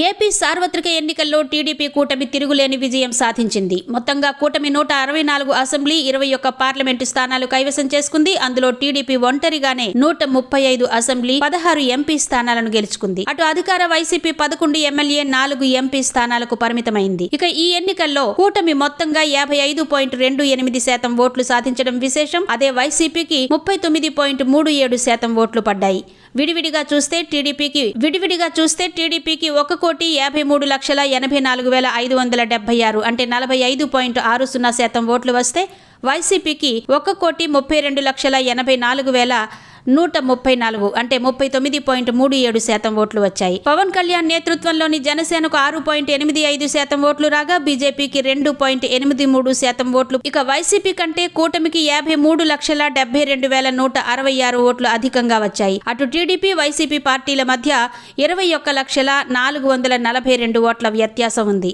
AP సార్వత్రిక ఎన్నికల్లో TDP కూటమి తిరుగులేని విజయం సాధించింది. మొత్తంగా కూటమి 164 అసెంబ్లీ, 21 పార్లమెంటు స్థానాలు కైవసం చేసుకుంది. అందులో టీడీపీ ఒంటరిగానే 135 అసెంబ్లీ, 16 ఎంపీ స్థానాలను గెలుచుకుంది. అటు అధికార వైసీపీ 11 ఎమ్మెల్యే, 4 ఎంపీ స్థానాలకు పరిమితమైంది. ఇక ఈ ఎన్నికల్లో కూటమి మొత్తంగా 55.28% ఓట్లు సాధించడం విశేషం. అదే వైసీపీకి 39.37% ఓట్లు పడ్డాయి. విడివిడిగా చూస్తే టీడీపీకి 1,53,84,576 అంటే 45.60% ఓట్లు వస్తే వైసీపీకి 1,32,84,134 అంటే 39.37% ఓట్లు వచ్చాయి. పవన్ కళ్యాణ్ నేతృత్వంలోని జనసేనకు 6.85% ఓట్లు రాగా బీజేపీకి 2.83% ఓట్లు. ఇక వైసీపీ కంటే కూటమికి 53,72,166 ఓట్లు అధికంగా వచ్చాయి. అటు టీడీపీ, వైసీపీ పార్టీల మధ్య 21,04,442 ఓట్ల వ్యత్యాసం ఉంది.